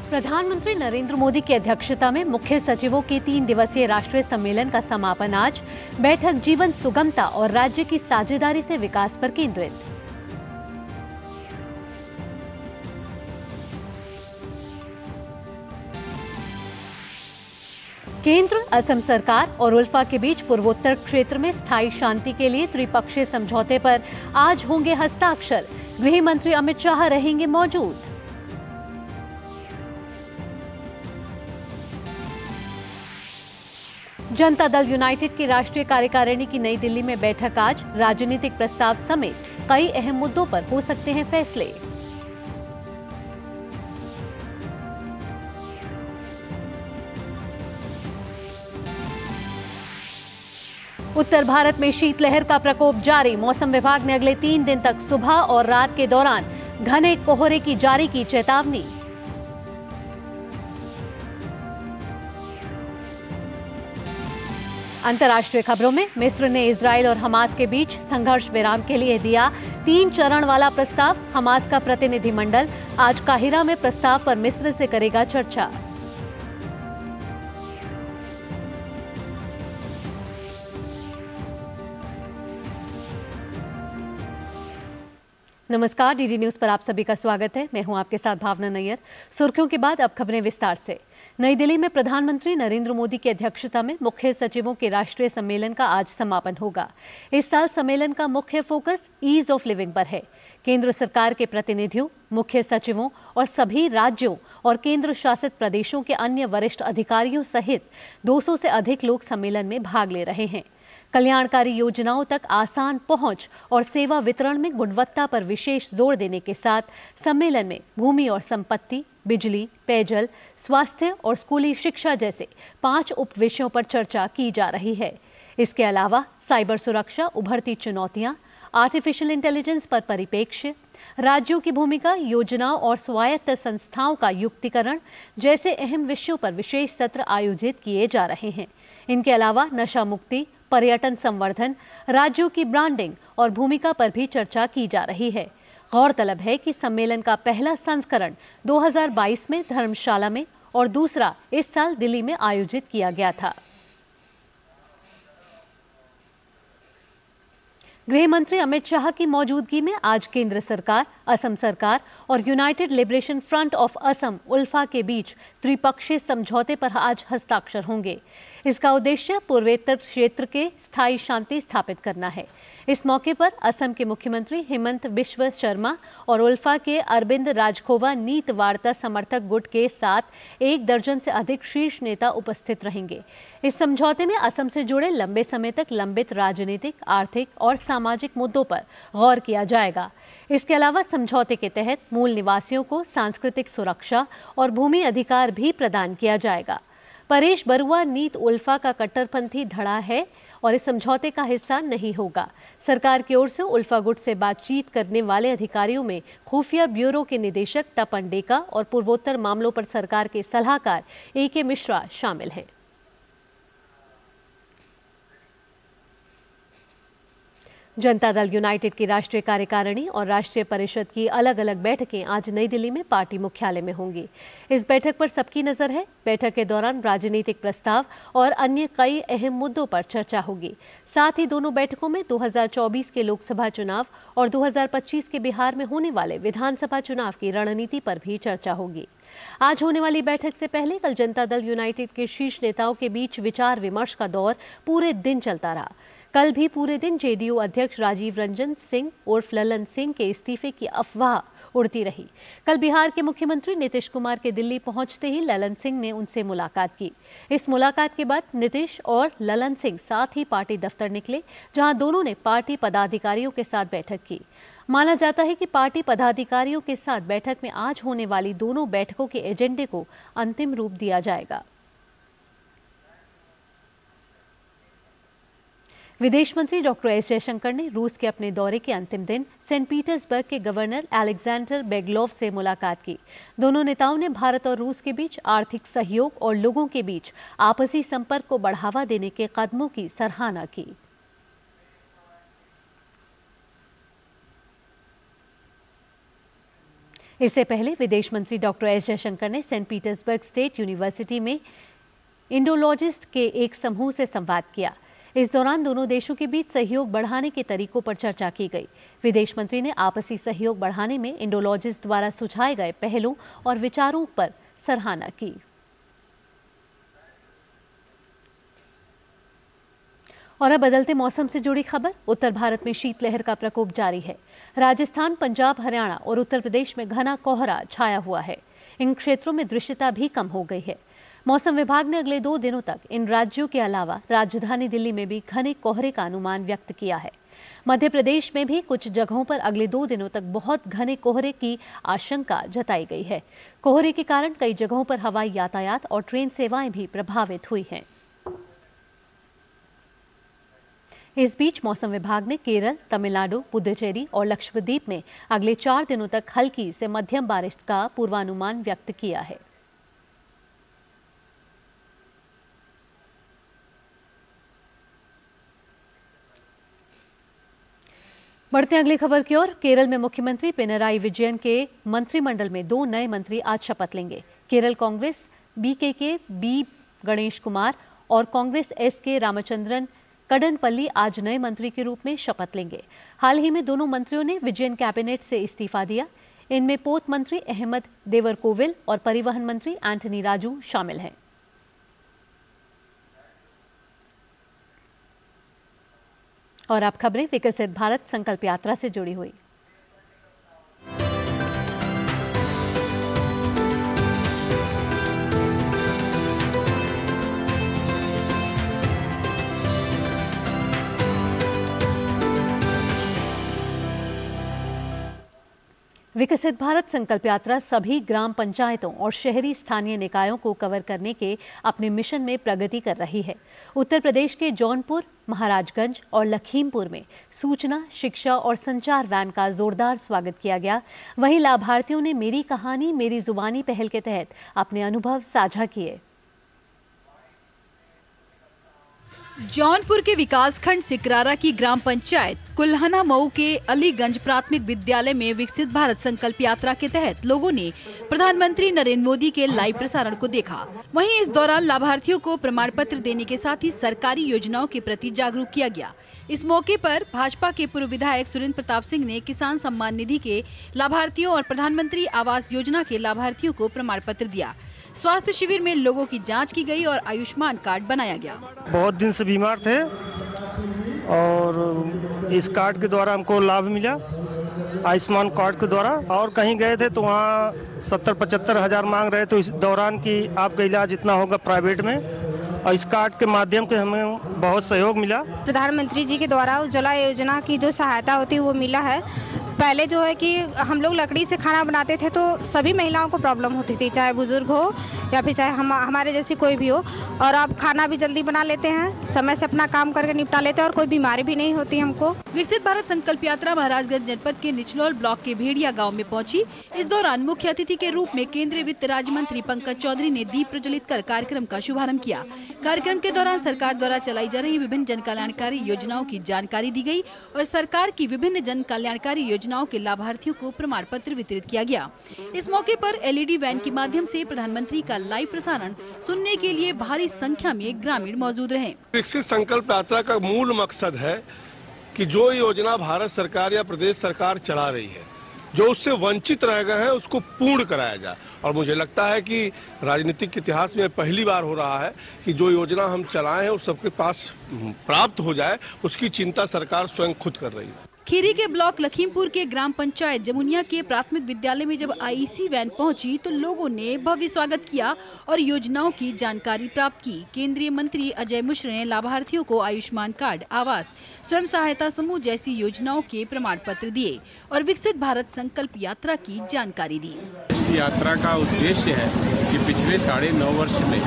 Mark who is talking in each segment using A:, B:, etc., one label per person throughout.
A: प्रधानमंत्री नरेंद्र मोदी की अध्यक्षता में मुख्य सचिवों के 3 दिवसीय राष्ट्रीय सम्मेलन का समापन आज। बैठक जीवन सुगमता और राज्य की साझेदारी से विकास पर केंद्रित। केंद्र, असम सरकार और उल्फा के बीच पूर्वोत्तर क्षेत्र में स्थायी शांति के लिए त्रिपक्षीय समझौते पर आज होंगे हस्ताक्षर। गृह मंत्री अमित शाह रहेंगे मौजूद। जनता दल यूनाइटेड की राष्ट्रीय कार्यकारिणी की नई दिल्ली में बैठक आज। राजनीतिक प्रस्ताव समेत कई अहम मुद्दों पर हो सकते हैं फैसले। उत्तर भारत में शीतलहर का प्रकोप जारी। मौसम विभाग ने अगले 3 दिन तक सुबह और रात के दौरान घने कोहरे की जारी की चेतावनी। अंतर्राष्ट्रीय खबरों में मिस्र ने इजरायल और हमास के बीच संघर्ष विराम के लिए दिया 3 चरण वाला प्रस्ताव। हमास का प्रतिनिधिमंडल आज काहिरा में प्रस्ताव पर मिस्र से करेगा चर्चा। नमस्कार, डीडी न्यूज पर आप सभी का स्वागत है। मैं हूं आपके साथ भावना नैयर। सुर्खियों के बाद अब खबरें विस्तार से। नई दिल्ली में प्रधानमंत्री नरेंद्र मोदी की अध्यक्षता में मुख्य सचिवों के राष्ट्रीय सम्मेलन का आज समापन होगा। इस साल सम्मेलन का मुख्य फोकस ईज ऑफ लिविंग पर है। केंद्र सरकार के प्रतिनिधियों, मुख्य सचिवों और सभी राज्यों और केंद्र शासित प्रदेशों के अन्य वरिष्ठ अधिकारियों सहित 200 से अधिक लोग सम्मेलन में भाग ले रहे हैं। कल्याणकारी योजनाओं तक आसान पहुंच और सेवा वितरण में गुणवत्ता पर विशेष जोर देने के साथ सम्मेलन में भूमि और संपत्ति, बिजली, पेयजल, स्वास्थ्य और स्कूली शिक्षा जैसे 5 उप विषयों पर चर्चा की जा रही है। इसके अलावा साइबर सुरक्षा, उभरती चुनौतियां, आर्टिफिशियल इंटेलिजेंस पर परिप्रेक्ष्य, राज्यों की भूमिका, योजनाओं और स्वायत्त संस्थाओं का युक्तिकरण जैसे अहम विषयों पर विशेष सत्र आयोजित किए जा रहे हैं। इनके अलावा नशा मुक्ति, पर्यटन संवर्धन, राज्यों की ब्रांडिंग और भूमिका पर भी चर्चा की जा रही है। गौरतलब है कि सम्मेलन का पहला संस्करण 2022 में धर्मशाला में और दूसरा इस साल दिल्ली में आयोजित किया गया था। गृह मंत्री अमित शाह की मौजूदगी में आज केंद्र सरकार, असम सरकार और United Liberation Front of Assam ULFA के बीच त्रिपक्षीय समझौते पर आज हस्ताक्षर होंगे। इसका उद्देश्य पूर्वोत्तर क्षेत्र के स्थायी शांति स्थापित करना है। इस मौके पर असम के मुख्यमंत्री हेमंत बिश्व शर्मा और उल्फा के अरविंद राजखोवा नीत वार्ता समर्थक गुट के साथ 1 दर्जन से अधिक शीर्ष नेता उपस्थित रहेंगे। इस समझौते में असम से जुड़े लंबे समय तक लंबित राजनीतिक, आर्थिक और सामाजिक मुद्दों पर गौर किया जाएगा। इसके अलावा समझौते के तहत मूल निवासियों को सांस्कृतिक सुरक्षा और भूमि अधिकार भी प्रदान किया जाएगा। परेश बरुआ नीत उल्फा का कट्टरपंथी धड़ा है और इस समझौते का हिस्सा नहीं होगा। सरकार की ओर से उल्फा गुट से बातचीत करने वाले अधिकारियों में खुफिया ब्यूरो के निदेशक तपन डेका और पूर्वोत्तर मामलों पर सरकार के सलाहकार AK मिश्रा शामिल हैं। जनता दल यूनाइटेड की राष्ट्रीय कार्यकारिणी और राष्ट्रीय परिषद की अलग अलग बैठकें आज नई दिल्ली में पार्टी मुख्यालय में होंगी। इस बैठक पर सबकी नजर है। बैठक के दौरान राजनीतिक प्रस्ताव और अन्य कई अहम मुद्दों पर चर्चा होगी। साथ ही दोनों बैठकों में 2024 के लोकसभा चुनाव और 2025 के बिहार में होने वाले विधानसभा चुनाव की रणनीति पर भी चर्चा होगी। आज होने वाली बैठक से पहले कल जनता दल यूनाइटेड के शीर्ष नेताओं के बीच विचार विमर्श का दौर पूरे दिन चलता रहा। कल भी पूरे दिन JDU अध्यक्ष राजीव रंजन सिंह उर्फ ललन सिंह के इस्तीफे की अफवाह उड़ती रही। कल बिहार के मुख्यमंत्री नीतीश कुमार के दिल्ली पहुंचते ही ललन सिंह ने उनसे मुलाकात की। इस मुलाकात के बाद नीतीश और ललन सिंह साथ ही पार्टी दफ्तर निकले, जहां दोनों ने पार्टी पदाधिकारियों के साथ बैठक की। माना जाता है कि पार्टी पदाधिकारियों के साथ बैठक में आज होने वाली दोनों बैठकों के एजेंडे को अंतिम रूप दिया जाएगा। विदेश मंत्री डॉक्टर एस जयशंकर ने रूस के अपने दौरे के अंतिम दिन सेंट पीटर्सबर्ग के गवर्नर अलेक्जेंडर बेगलोव से मुलाकात की। दोनों नेताओं ने भारत और रूस के बीच आर्थिक सहयोग और लोगों के बीच आपसी संपर्क को बढ़ावा देने के कदमों की सराहना की। इससे पहले विदेश मंत्री डॉक्टर एस जयशंकर ने सेंट पीटर्सबर्ग स्टेट यूनिवर्सिटी में इंडोलॉजिस्ट के एक समूह से संवाद किया। इस दौरान दोनों देशों के बीच सहयोग बढ़ाने के तरीकों पर चर्चा की गई। विदेश मंत्री ने आपसी सहयोग बढ़ाने में इंडोलॉजिस्ट द्वारा सुझाए गए पहलों और विचारों पर सराहना की। और अब बदलते मौसम से जुड़ी खबर। उत्तर भारत में शीतलहर का प्रकोप जारी है। राजस्थान, पंजाब, हरियाणा और उत्तर प्रदेश में घना कोहरा छाया हुआ है। इन क्षेत्रों में दृश्यता भी कम हो गई है। मौसम विभाग ने अगले 2 दिनों तक इन राज्यों के अलावा राजधानी दिल्ली में भी घने कोहरे का अनुमान व्यक्त किया है। मध्य प्रदेश में भी कुछ जगहों पर अगले 2 दिनों तक बहुत घने कोहरे की आशंका जताई गई है। कोहरे के कारण कई जगहों पर हवाई यातायात और ट्रेन सेवाएं भी प्रभावित हुई हैं। इस बीच मौसम विभाग ने केरल, तमिलनाडु, पुडुचेरी और लक्षद्वीप में अगले 4 दिनों तक हल्की से मध्यम बारिश का पूर्वानुमान व्यक्त किया है। बढ़ते अगली खबर की ओर। केरल में मुख्यमंत्री पिनराई विजयन के मंत्रिमंडल में 2 नए मंत्री आज शपथ लेंगे। केरल कांग्रेस बीकेके बी गणेश कुमार और कांग्रेस एसके रामचंद्रन कडनपल्ली आज नए मंत्री के रूप में शपथ लेंगे। हाल ही में दोनों मंत्रियों ने विजयन कैबिनेट से इस्तीफा दिया। इनमें पोत मंत्री अहमद देवरकोविल और परिवहन मंत्री एंटनी राजू शामिल हैं। और अब खबरें विकसित भारत संकल्प यात्रा से जुड़ी हुई। विकसित भारत संकल्प यात्रा सभी ग्राम पंचायतों और शहरी स्थानीय निकायों को कवर करने के अपने मिशन में प्रगति कर रही है। उत्तर प्रदेश के जौनपुर, महाराजगंज और लखीमपुर में सूचना, शिक्षा और संचार वैन का जोरदार स्वागत किया गया। वहीं लाभार्थियों ने मेरी कहानी मेरी जुबानी पहल के तहत अपने अनुभव साझा किए।
B: जौनपुर के विकासखंड सिकरारा की ग्राम पंचायत कुल्हना मऊ के अलीगंज प्राथमिक विद्यालय में विकसित भारत संकल्प यात्रा के तहत लोगों ने प्रधानमंत्री नरेंद्र मोदी के लाइव प्रसारण को देखा। वहीं इस दौरान लाभार्थियों को प्रमाण पत्र देने के साथ ही सरकारी योजनाओं के प्रति जागरूक किया गया। इस मौके पर भाजपा के पूर्व विधायक सुरेंद्र प्रताप सिंह ने किसान सम्मान निधि के लाभार्थियों और प्रधानमंत्री आवास योजना के लाभार्थियों को प्रमाण पत्र दिया। स्वास्थ्य शिविर में लोगों की जांच की गई और आयुष्मान कार्ड बनाया गया।
C: बहुत दिन से बीमार थे और इस कार्ड के द्वारा हमको लाभ मिला, आयुष्मान कार्ड के द्वारा। और कहीं गए थे तो वहाँ 70-75 हज़ार मांग रहे, तो इस दौरान कि आपका इलाज इतना होगा प्राइवेट में, और इस कार्ड के माध्यम से हमें बहुत सहयोग मिला।
D: प्रधानमंत्री जी के द्वारा उज्ज्वला योजना की जो सहायता होती है वो मिला है। पहले जो है कि हम लोग लकड़ी से खाना बनाते थे तो सभी महिलाओं को प्रॉब्लम होती थी, चाहे बुजुर्ग हो या फिर चाहे हमारे जैसी कोई भी हो। और अब खाना भी जल्दी बना लेते हैं, समय से अपना काम करके निपटा लेते हैं और कोई बीमारी भी नहीं होती हमको।
B: विकसित भारत संकल्प यात्रा महाराजगंज जनपद के निचलौल ब्लॉक के भेड़िया गांव में पहुंची। इस दौरान मुख्य अतिथि के रूप में केंद्रीय वित्त राज्य मंत्री पंकज चौधरी ने दीप प्रज्वलित कर कार्यक्रम का शुभारंभ किया। कार्यक्रम के दौरान सरकार द्वारा चलाई जा रही विभिन्न जन कल्याणकारी योजनाओं की जानकारी दी गई और सरकार की विभिन्न जन कल्याणकारी योजनाओं के लाभार्थियों को प्रमाण पत्र वितरित किया गया। इस मौके पर एलईडी वैन के माध्यम से प्रधानमंत्री का लाइव प्रसारण सुनने के लिए भारी संख्या में ग्रामीण मौजूद रहे।
E: विकसित संकल्प यात्रा का मूल मकसद है कि जो योजना भारत सरकार या प्रदेश सरकार चला रही है, जो उससे वंचित रह गए हैं उसको पूर्ण कराया जाए। और मुझे लगता है कि राजनीतिक इतिहास में पहली बार हो रहा है कि जो योजना हम चलाए हैं वो सबके पास प्राप्त हो जाए, उसकी चिंता सरकार स्वयं खुद कर रही है।
B: खीरी के ब्लॉक लखीमपुर के ग्राम पंचायत जमुनिया के प्राथमिक विद्यालय में जब आईसी वैन पहुंची तो लोगों ने भव्य स्वागत किया और योजनाओं की जानकारी प्राप्त की। केंद्रीय मंत्री अजय मिश्र ने लाभार्थियों को आयुष्मान कार्ड, आवास, स्वयं सहायता समूह जैसी योजनाओं के प्रमाण पत्र दिए और विकसित भारत संकल्प यात्रा की जानकारी दी।
F: इस यात्रा का उद्देश्य है कि पिछले 9.5 वर्ष में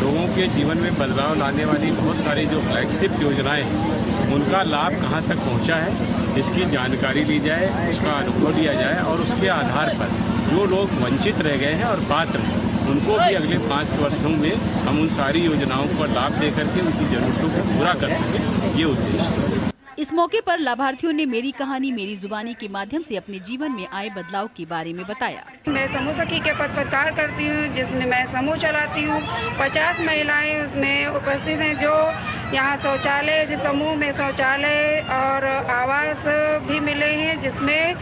F: लोगों के जीवन में बदलाव लाने वाली बहुत सारी जो फ्लैगशिप योजनाएं हैं उनका लाभ कहां तक पहुंचा है, इसकी जानकारी ली जाए, उसका अनुभव लिया जाए और उसके आधार पर जो लोग वंचित रह गए हैं और पात्र हैं उनको भी अगले 5 वर्षों में हम उन सारी योजनाओं का लाभ देकर के उनकी जरूरतों को पूरा कर सकें, ये उद्देश्य है।
B: इस मौके पर लाभार्थियों ने मेरी कहानी मेरी जुबानी के माध्यम से अपने जीवन में आए बदलाव के बारे में बताया।
G: मैं समूह सखी के पद पर कार्य करती हूँ, जिसमें मैं समूह चलाती हूँ। 50 महिलाएं उसमें उपस्थित हैं, जो यहाँ शौचालय, जिस समूह में शौचालय और आवास भी मिले हैं, जिसमें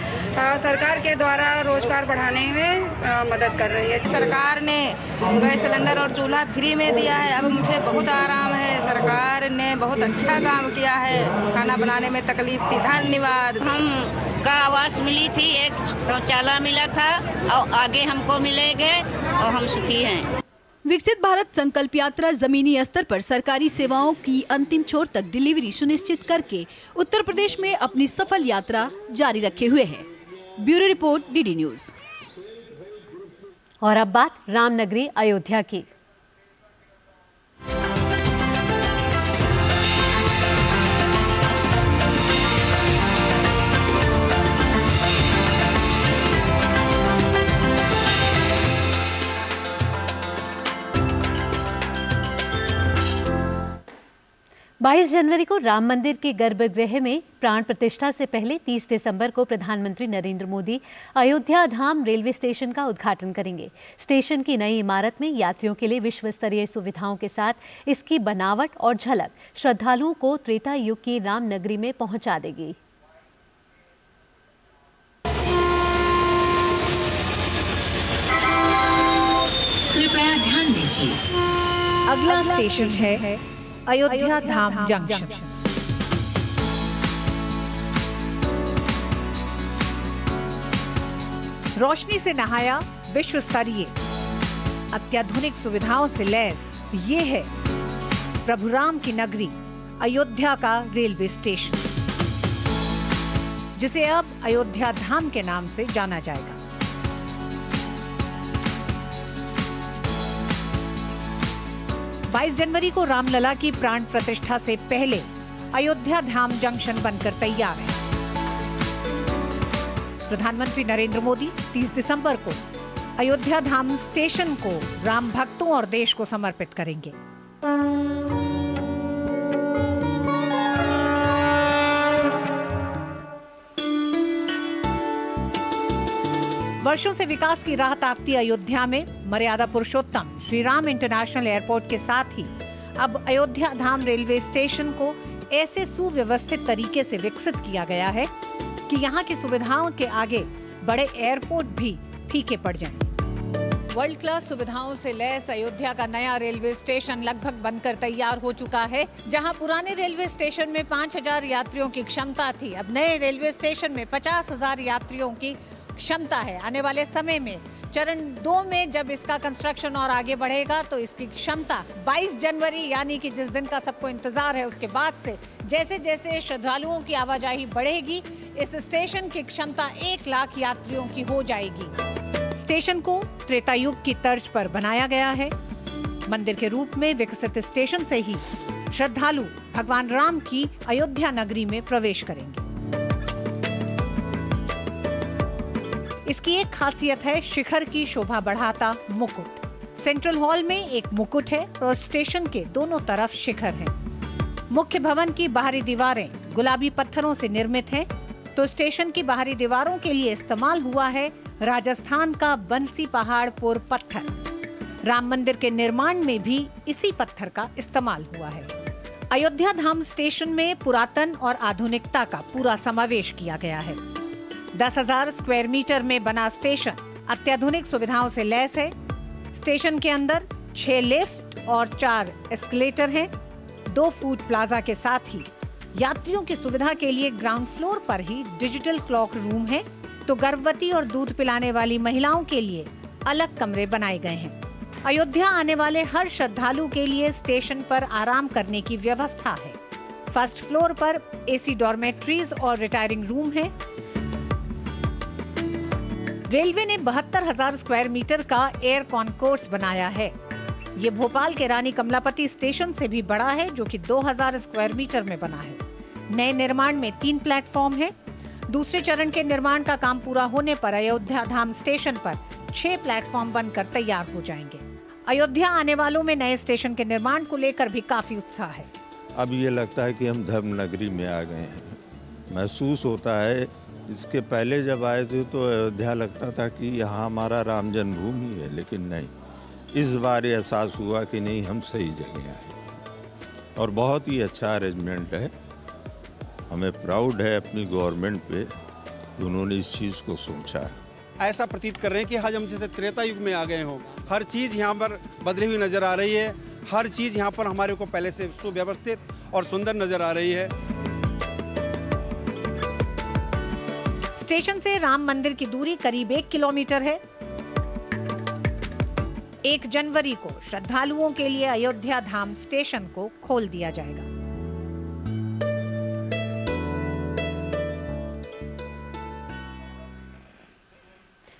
G: सरकार के द्वारा रोजगार बढ़ाने में मदद कर रही है।
H: सरकार ने गैस सिलेंडर और चूल्हा फ्री में दिया है, अब मुझे बहुत आराम है। सरकार ने बहुत अच्छा काम किया है, खाना बनाने में तकलीफ थी। धन्यवाद।
I: हम का आवास मिली थी, एक शौचालय मिला था और आगे हमको मिलेंगे और हम सुखी हैं।
B: विकसित भारत संकल्प यात्रा जमीनी स्तर पर सरकारी सेवाओं की अंतिम छोर तक डिलीवरी सुनिश्चित करके उत्तर प्रदेश में अपनी सफल यात्रा जारी रखे हुए है। Bureau report, DD news.
A: और अब बात रामनगरी अयोध्या की। बाईस जनवरी को राम मंदिर के गर्भगृह में प्राण प्रतिष्ठा से पहले 30 दिसंबर को प्रधानमंत्री नरेंद्र मोदी अयोध्या धाम रेलवे स्टेशन का उद्घाटन करेंगे। स्टेशन की नई इमारत में यात्रियों के लिए विश्व स्तरीय सुविधाओं के साथ इसकी बनावट और झलक श्रद्धालुओं को त्रेता युग की राम नगरी में पहुंचा देगी।
J: कृपया ध्यान दीजिए,
K: अगला स्टेशन है अयोध्या धाम जंक्शन। रोशनी से नहाया, विश्व स्तरीय अत्याधुनिक सुविधाओं से लैस ये है प्रभु राम की नगरी अयोध्या का रेलवे स्टेशन, जिसे अब अयोध्या धाम के नाम से जाना जाएगा। बाईस जनवरी को रामलला की प्राण प्रतिष्ठा से पहले अयोध्या धाम जंक्शन बनकर तैयार है। प्रधानमंत्री नरेंद्र मोदी 30 दिसंबर को अयोध्या धाम स्टेशन को राम भक्तों और देश को समर्पित करेंगे। वर्षों से विकास की राह ताकती अयोध्या में मर्यादा पुरुषोत्तम श्री राम इंटरनेशनल एयरपोर्ट के साथ ही अब अयोध्या धाम रेलवे स्टेशन को ऐसे सुव्यवस्थित तरीके से विकसित किया गया है कि यहाँ की सुविधाओं के आगे बड़े एयरपोर्ट भी फीके पड़ जाएं। वर्ल्ड क्लास सुविधाओं से लैस अयोध्या का नया रेलवे स्टेशन लगभग बनकर तैयार हो चुका है। जहां पुराने रेलवे स्टेशन में 5000 यात्रियों की क्षमता थी, अब नए रेलवे स्टेशन में 50,000 यात्रियों की क्षमता है। आने वाले समय में चरण 2 में जब इसका कंस्ट्रक्शन और आगे बढ़ेगा तो इसकी क्षमता 22 जनवरी यानी कि जिस दिन का सबको इंतजार है उसके बाद से जैसे जैसे श्रद्धालुओं की आवाजाही बढ़ेगी, इस स्टेशन की क्षमता 1 लाख यात्रियों की हो जाएगी। स्टेशन को त्रेता युग की तर्ज पर बनाया गया है। मंदिर के रूप में विकसित स्टेशन से ही श्रद्धालु भगवान राम की अयोध्या नगरी में प्रवेश करेंगे। इसकी एक खासियत है शिखर की शोभा बढ़ाता मुकुट। सेंट्रल हॉल में एक मुकुट है और स्टेशन के दोनों तरफ शिखर है। मुख्य भवन की बाहरी दीवारें गुलाबी पत्थरों से निर्मित हैं, तो स्टेशन की बाहरी दीवारों के लिए इस्तेमाल हुआ है राजस्थान का बंसी पहाड़पुर पत्थर। राम मंदिर के निर्माण में भी इसी पत्थर का इस्तेमाल हुआ है। अयोध्या धाम स्टेशन में पुरातन और आधुनिकता का पूरा समावेश किया गया है। 10,000 स्क्वायर मीटर में बना स्टेशन अत्याधुनिक सुविधाओं से लैस है। स्टेशन के अंदर 6 लिफ्ट और 4 एस्केलेटर हैं। 2 फूड प्लाजा के साथ ही यात्रियों की सुविधा के लिए ग्राउंड फ्लोर पर ही डिजिटल क्लॉक रूम है, तो गर्भवती और दूध पिलाने वाली महिलाओं के लिए अलग कमरे बनाए गए हैं। अयोध्या आने वाले हर श्रद्धालु के लिए स्टेशन पर आराम करने की व्यवस्था है। फर्स्ट फ्लोर पर एसी डॉर्मेट्रीज और रिटायरिंग रूम है। रेलवे ने 72,000 स्क्वायर मीटर का एयर कॉन्कोर्स बनाया है। ये भोपाल के रानी कमलापति स्टेशन से भी बड़ा है, जो कि 2,000 स्क्वायर मीटर में बना है। नए निर्माण में 3 प्लेटफॉर्म है। दूसरे चरण के निर्माण का काम पूरा होने पर अयोध्या धाम स्टेशन पर 6 प्लेटफॉर्म बनकर तैयार हो जाएंगे। अयोध्या आने वालों में नए स्टेशन के निर्माण को लेकर भी काफी उत्साह है।
L: अब ये लगता है कि हम धर्म नगरी में आ गए हैं। महसूस होता है, इसके पहले जब आए थे तो अयोध्या लगता था कि यहाँ हमारा राम जन्मभूमि है, लेकिन नहीं, इस बार ये एहसास हुआ कि नहीं, हम सही जगह आए और बहुत ही अच्छा अरेंजमेंट है। हमें प्राउड है अपनी गवर्नमेंट पे कि उन्होंने इस चीज़ को सोचा है।
M: ऐसा प्रतीत कर रहे हैं कि आज हम जैसे त्रेता युग में आ गए हों। हर चीज़ यहाँ पर बदली हुई नज़र आ रही है, हर चीज़ यहाँ पर हमारे को पहले से सुव्यवस्थित और सुंदर नज़र आ रही है।
K: स्टेशन से राम मंदिर की दूरी करीब 1 किलोमीटर है। 1 जनवरी को श्रद्धालुओं के लिए अयोध्या धाम स्टेशन को खोल दिया जाएगा।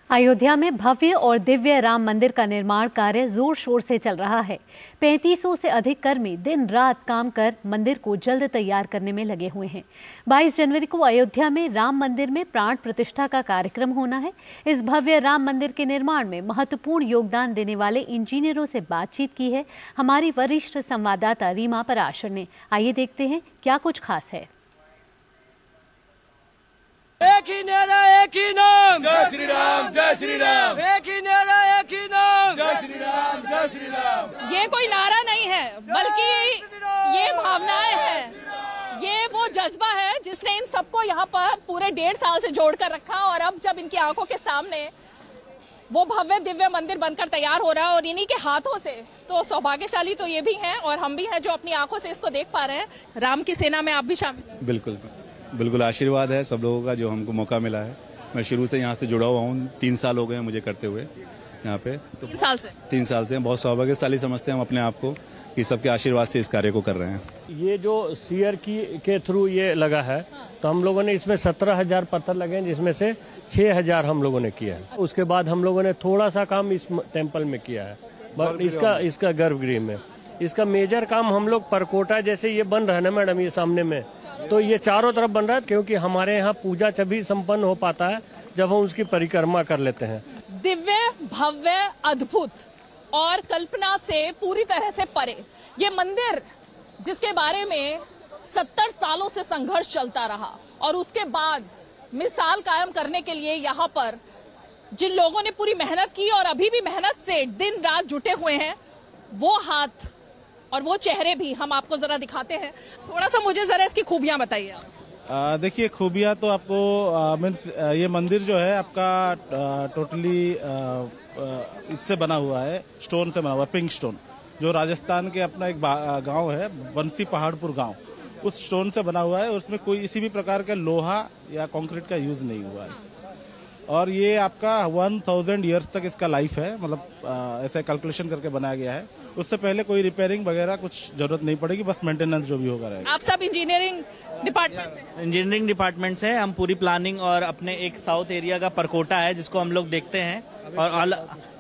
A: अयोध्या में भव्य और दिव्य राम मंदिर का निर्माण कार्य जोर शोर से चल रहा है। 3500 से अधिक कर्मी दिन रात काम कर मंदिर को जल्द तैयार करने में लगे हुए हैं। 22 जनवरी को अयोध्या में राम मंदिर में प्राण प्रतिष्ठा का कार्यक्रम होना है। इस भव्य राम मंदिर के निर्माण में महत्वपूर्ण योगदान देने वाले इंजीनियरों से बातचीत की है हमारी वरिष्ठ संवाददाता रीमा पराशर ने। आइए देखते हैं क्या कुछ खास है।
N: एक ही नारा एक ही नाम, जय श्री राम जय श्री राम। एक ही नारा एक ही नाम, जय श्री राम जय श्री राम।
O: ये कोई नारा नहीं है, बल्कि ये भावनाएं हैं। ये वो जज्बा है जिसने इन सबको यहाँ पर पूरे 1.5 साल से जोड़ कर रखा और अब जब इनकी आंखों के सामने वो भव्य दिव्य मंदिर बनकर तैयार हो रहा है और इन्हीं के हाथों से, तो सौभाग्यशाली तो ये भी हैं और हम भी हैं जो अपनी आंखों से इसको देख पा रहे हैं। राम की सेना में आप भी शामिल हैं।
P: बिल्कुल बिल्कुल, आशीर्वाद है सब लोगों का जो हमको मौका मिला है। मैं शुरू से यहाँ से जुड़ा हुआ हूँ, 3 साल हो गए हैं मुझे करते हुए यहाँ पे। तो 3 साल से बहुत सौभाग्यशाली समझते हैं हम अपने आप को कि सबके आशीर्वाद से इस कार्य को कर रहे हैं।
Q: ये जो सीयर के थ्रू ये लगा है, तो हम लोगों ने इसमें 17,000 पत्थर लगे हैं, जिसमें से 6,000 हम लोगों ने किया है। उसके बाद हम लोगों ने थोड़ा सा काम इस टेम्पल में किया है, बट इसका गर्भगृह में। इसका मेजर काम हम लोग परकोटा जैसे ये बन रहा है ना मैडम, ये सामने में, तो ये चारों तरफ बन रहा है, क्योंकि हमारे यहाँ पूजा तभी संपन्न हो पाता है जब हम उसकी परिक्रमा कर लेते हैं।
O: दिव्य भव्य अद्भुत और कल्पना से पूरी तरह से परे ये मंदिर, जिसके बारे में 70 सालों से संघर्ष चलता रहा और उसके बाद मिसाल कायम करने के लिए यहाँ पर जिन लोगों ने पूरी मेहनत की और अभी भी मेहनत से दिन रात जुटे हुए हैं, वो हाथ और वो चेहरे भी हम आपको जरा दिखाते हैं। थोड़ा सा मुझे जरा इसकी खूबियां बताइए।
R: देखिए, खूबियां तो आपको मीन्स ये मंदिर जो है आपका टोटली इससे बना हुआ है, स्टोन से बना हुआ है, पिंक स्टोन, जो राजस्थान के अपना एक गांव है बंसी पहाड़पुर गांव, उस स्टोन से बना हुआ है। उसमें कोई इसी भी प्रकार का लोहा या कंक्रीट का यूज नहीं हुआ है और ये आपका 1000 ईयर्स तक इसका लाइफ है, मतलब ऐसे कैलकुलेशन करके बनाया गया है। उससे पहले कोई रिपेयरिंग वगैरह कुछ जरूरत नहीं पड़ेगी, बस मेंटेनेंस जो भी होगा रहेगा।
O: आप सब इंजीनियरिंग डिपार्टमेंट से?
S: इंजीनियरिंग डिपार्टमेंट से हम पूरी प्लानिंग और अपने एक साउथ एरिया का परकोटा है जिसको हम लोग देखते हैं और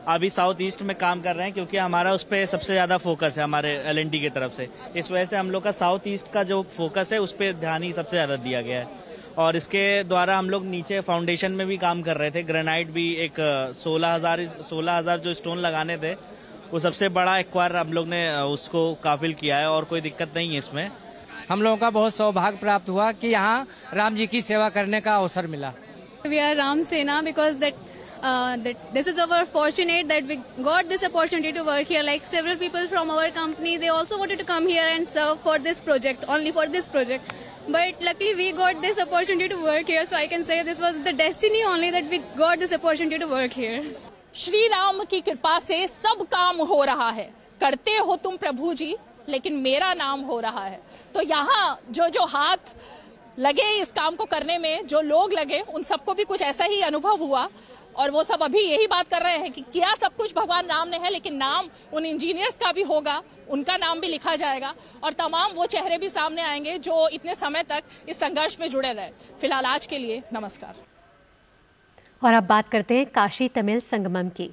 S: अभी साउथ ईस्ट में काम कर रहे हैं, क्योंकि हमारा उस पर सबसे ज्यादा फोकस है हमारे LNT की तरफ से। इस वजह से हम लोग का साउथ ईस्ट का जो फोकस है उस पर ध्यान ही सबसे ज्यादा दिया गया है। और इसके द्वारा हम लोग नीचे फाउंडेशन में भी काम कर रहे थे। ग्रेनाइट भी एक 16,000 जो स्टोन लगाने थे, वो सबसे बड़ा एक बार हम लोग ने उसको काफिल किया है और कोई दिक्कत नहीं है इसमें।
T: हम लोगों का बहुत सौभाग्य प्राप्त हुआ कि यहाँ राम जी की सेवा करने का अवसर मिला।
U: We are Ram Sena because that this is our fortunate that we got this opportunity to work here. Like several people from our company, they also wanted to come here and serve for this project, only for this project. But luckily we got this opportunity to work here, so I can say this was the destiny only that we got this opportunity to work here.
O: Shri Ram की कृपा से सब काम हो रहा है। करते हो तुम प्रभु जी, लेकिन मेरा नाम हो रहा है। तो यहाँ जो हाथ लगे इस काम को करने में, जो लोग लगे, उन सबको भी कुछ ऐसा ही अनुभव हुआ और वो सब अभी यही बात कर रहे हैं कि किया सब कुछ भगवान राम ने है, लेकिन नाम उन इंजीनियर्स का भी होगा, उनका नाम भी लिखा जाएगा और तमाम वो चेहरे भी सामने आएंगे जो इतने समय तक इस संघर्ष में जुड़े रहे। फिलहाल आज के लिए नमस्कार।
A: और अब बात करते हैं काशी तमिल संगमम की।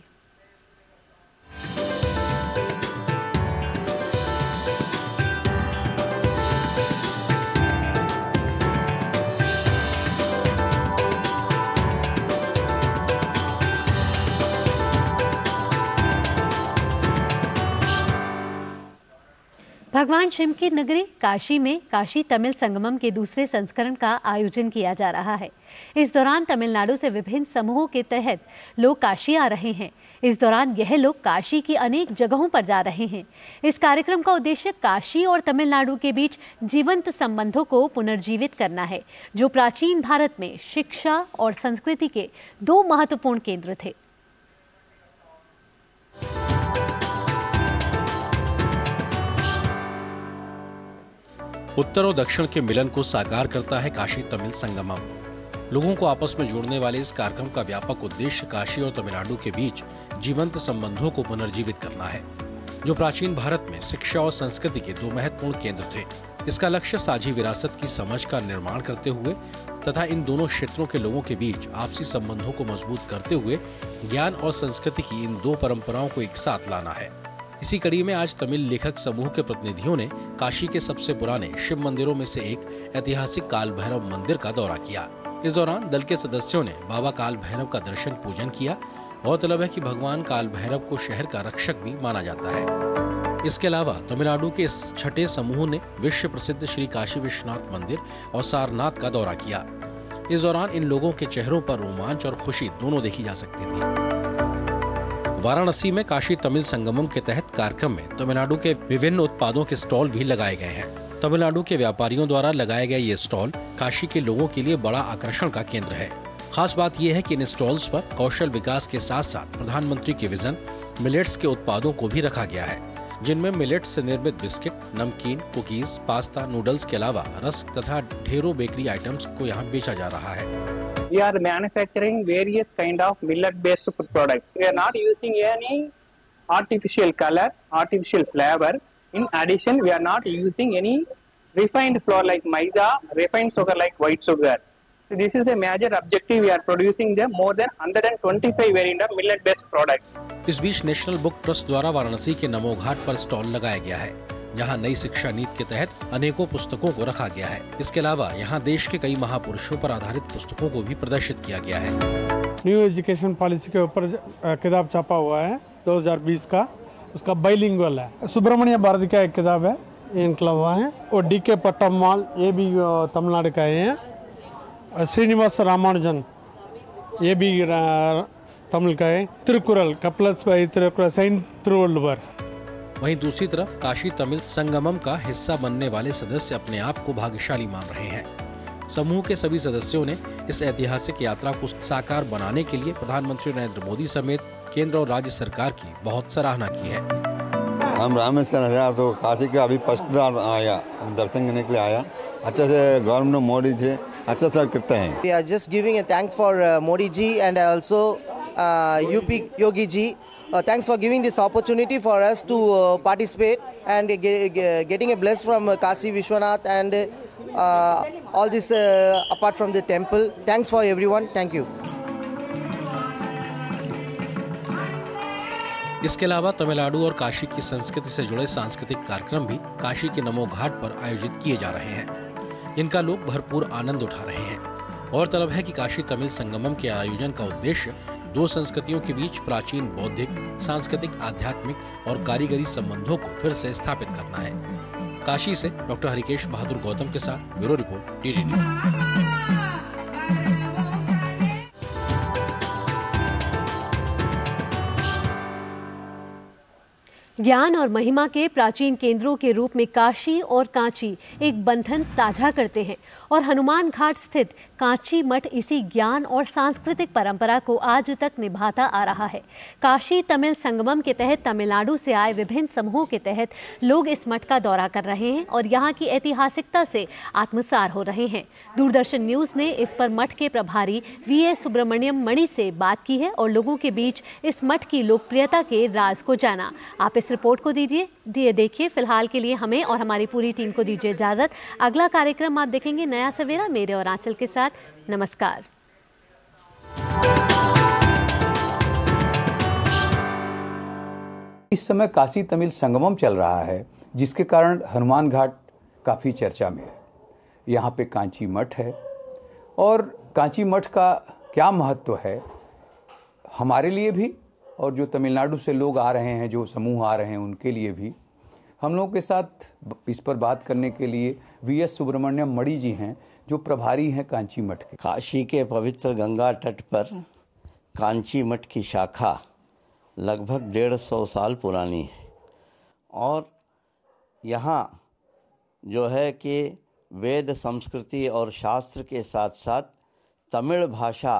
A: भगवान शिव की नगरी काशी में काशी तमिल संगमम के दूसरे संस्करण का आयोजन किया जा रहा है। इस दौरान तमिलनाडु से विभिन्न समूहों के तहत लोग काशी आ रहे हैं। इस दौरान यह लोग काशी की अनेक जगहों पर जा रहे हैं। इस कार्यक्रम का उद्देश्य काशी और तमिलनाडु के बीच जीवंत संबंधों को पुनर्जीवित करना है, जो प्राचीन भारत में शिक्षा और संस्कृति के दो महत्वपूर्ण केंद्र थे।
C: उत्तर और दक्षिण के मिलन को साकार करता है काशी तमिल संगमम। लोगों को आपस में जोड़ने वाले इस कार्यक्रम का व्यापक उद्देश्य काशी और तमिलनाडु के बीच जीवंत संबंधों को पुनर्जीवित करना है, जो प्राचीन भारत में शिक्षा और संस्कृति के दो महत्वपूर्ण केंद्र थे। इसका लक्ष्य साझी विरासत की समझ का निर्माण करते हुए तथा इन दोनों क्षेत्रों के लोगों के बीच आपसी संबंधों को मजबूत करते हुए ज्ञान और संस्कृति की इन दो परंपराओं को एक साथ लाना है। इसी कड़ी में आज तमिल लेखक समूह के प्रतिनिधियों ने काशी के सबसे पुराने शिव मंदिरों में से एक ऐतिहासिक काल भैरव मंदिर का दौरा किया। इस दौरान दल के सदस्यों ने बाबा काल भैरव का दर्शन पूजन किया। गौरतलब है कि भगवान काल भैरव को शहर का रक्षक भी माना जाता है। इसके अलावा तमिलनाडु के इस छठे समूह ने विश्व प्रसिद्ध श्री काशी विश्वनाथ मंदिर और सारनाथ का दौरा किया। इस दौरान इन लोगों के चेहरों पर रोमांच और खुशी दोनों देखी जा सकती थी। वाराणसी में काशी तमिल संगमम के तहत कार्यक्रम में तमिलनाडु के विभिन्न उत्पादों के स्टॉल भी लगाए गए हैं। तमिलनाडु के व्यापारियों द्वारा लगाए गए ये स्टॉल काशी के लोगों के लिए बड़ा आकर्षण का केंद्र है। खास बात यह है कि इन स्टॉल्स पर कौशल विकास के साथ साथ प्रधानमंत्री के विजन मिलेट्स के उत्पादों को भी रखा गया है, जिनमें मिलेट्स से निर्मित बिस्किट, नमकीन, कुकीज, पास्ता, नूडल्स के अलावा रस्क तथा ढेरों बेकरी आइटम्स को यहाँ बेचा जा रहा है।
V: We are manufacturing various kind of millet-based food products. We are not using any artificial color, artificial flavor. In addition, we are not using any refined flour like maida, refined sugar like white sugar. So this is the major objective. We are producing the more than 125 variant of millet-based products.
C: इस बीच national book trust द्वारा वाराणसी के नमो घाट पर stall लगाया गया है, जहां नई शिक्षा नीति के तहत अनेकों पुस्तकों को रखा गया है। इसके अलावा यहां देश के कई महापुरुषों पर आधारित पुस्तकों को भी प्रदर्शित किया गया है।
W: न्यू एजुकेशन पॉलिसी के ऊपर किताब छापा हुआ है 2020 का, उसका बाइलिंगुअल है। सुब्रमण्य भारती का एक किताब है, इनकला हुआ है, और डीके पट्टम्माल, ये भी तमिलनाडु का है। श्रीनिवास रामानुजन, ये भी तमिल का है। Tirukkural, couplets by Tirukkural, saint Thiruvalluvar.
C: वहीं दूसरी तरफ काशी तमिल संगमम का हिस्सा बनने वाले सदस्य अपने आप को भाग्यशाली मान रहे हैं। समूह के सभी सदस्यों ने इस ऐतिहासिक यात्रा को साकार बनाने के लिए प्रधानमंत्री नरेंद्र मोदी समेत केंद्र और राज्य सरकार की बहुत सराहना की है।
X: हम रामेश्वर है, तो काशी का अभी फर्स्ट बार आया, दर्शन करने के लिए आया। अच्छे से गवर्नमेंट मोदी जी अच्छा सर करते हैं।
Y: We are just giving a thanks for Modi ji and also UP Yogi ji. Thanks for giving this opportunity for us to participate and getting a bless from Kashi Vishwanath and all this apart from the temple. Thanks for everyone. Thank you.
C: इसके अलावा तमिलनाडु और काशी की संस्कृति से जुड़े सांस्कृतिक कार्यक्रम भी काशी के नमो घाट पर आयोजित किए जा रहे हैं। इनका लोग भरपूर आनंद उठा रहे हैं। गौरतलब है कि काशी तमिल संगमम के आयोजन का उद्देश्य दो संस्कृतियों के बीच प्राचीन बौद्धिक, सांस्कृतिक, आध्यात्मिक और कारीगरी संबंधों को फिर से स्थापित करना है। काशी से डॉक्टर हरिकेश बहादुर गौतम के साथ ब्यूरो रिपोर्ट, डीडी न्यूज।
A: ज्ञान और महिमा के प्राचीन केंद्रों के रूप में काशी और कांची एक बंधन साझा करते हैं और हनुमान घाट स्थित कांची मठ इसी ज्ञान और सांस्कृतिक परंपरा को आज तक निभाता आ रहा है। काशी तमिल संगमम के तहत तमिलनाडु से आए विभिन्न समूहों के तहत लोग इस मठ का दौरा कर रहे हैं और यहाँ की ऐतिहासिकता से आत्मसार हो रहे हैं। दूरदर्शन न्यूज ने इस पर मठ के प्रभारी वीएस सुब्रमण्यम मणि से बात की है और लोगों के बीच इस मठ की लोकप्रियता के राज को जाना। आप इस रिपोर्ट को देखिए। फिलहाल के लिए हमें और हमारी पूरी टीम को दीजिए इजाजत। अगला कार्यक्रम आप देखेंगे नया सवेरा मेरे और आंचल के साथ। नमस्कार।
Z: इस समय काशी तमिल संगमम चल रहा है, जिसके कारण हनुमान घाट काफी चर्चा में है। यहाँ पे कांची मठ है और कांची मठ का क्या महत्व है हमारे लिए भी और जो तमिलनाडु से लोग आ रहे हैं, जो समूह आ रहे हैं, उनके लिए भी। हम लोगों के साथ इस पर बात करने के लिए वीएस सुब्रमण्यम मणि जी हैं, जो प्रभारी हैं कांची मठ के।
D: काशी के पवित्र गंगा तट पर कांची मठ की शाखा लगभग 150 साल पुरानी है और यहाँ जो है कि वेद, संस्कृति और शास्त्र के साथ साथ तमिल भाषा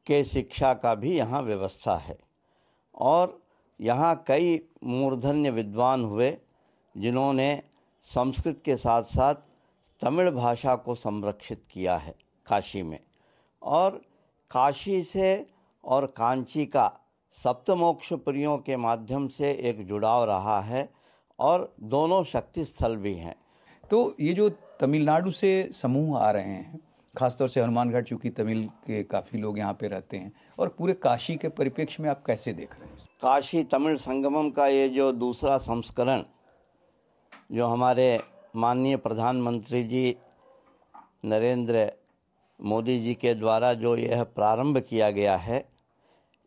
D: के शिक्षा का भी यहाँ व्यवस्था है और यहाँ कई मूर्धन्य विद्वान हुए जिन्होंने संस्कृत के साथ साथ तमिल भाषा को संरक्षित किया है काशी में। और काशी से और कांची का सप्तमोक्षप्रियों के माध्यम से एक जुड़ाव रहा है और दोनों शक्ति स्थल भी हैं।
Z: तो ये जो तमिलनाडु से समूह आ रहे हैं, खासतौर से हनुमानगढ़, चूँकि तमिल के काफ़ी लोग यहाँ पे रहते हैं, और पूरे काशी के परिप्रेक्ष्य में आप कैसे देख रहे हैं?
D: काशी तमिल संगमम का ये जो दूसरा संस्करण जो हमारे माननीय प्रधानमंत्री जी नरेंद्र मोदी जी के द्वारा जो यह प्रारंभ किया गया है,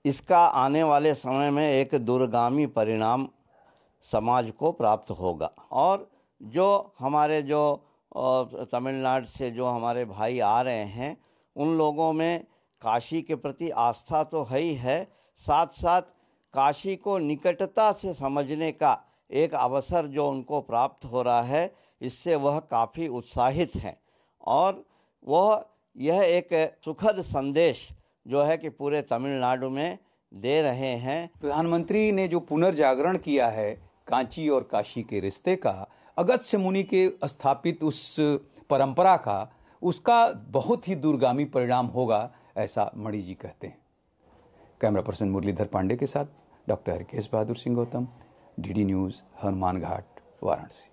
D: इसका आने वाले समय में एक दूरगामी परिणाम समाज को प्राप्त होगा। और जो हमारे जो तमिलनाडु से जो हमारे भाई आ रहे हैं, उन लोगों में काशी के प्रति आस्था तो है ही है, साथ साथ काशी को निकटता से समझने का एक अवसर जो उनको प्राप्त हो रहा है, इससे वह काफ़ी उत्साहित हैं और वह यह एक सुखद संदेश जो है कि पूरे तमिलनाडु में दे रहे हैं।
Z: प्रधानमंत्री ने जो पुनर्जागरण किया है कांची और काशी के रिश्ते का, अगस्त्य मुनि के स्थापित उस परंपरा का, उसका बहुत ही दूरगामी परिणाम होगा, ऐसा मणि जी कहते हैं। कैमरा पर्सन मुरलीधर पांडे के साथ doctor Harkesh Bahadur Singh Gautam, DD news, Hanuman घाट, वाराणसी।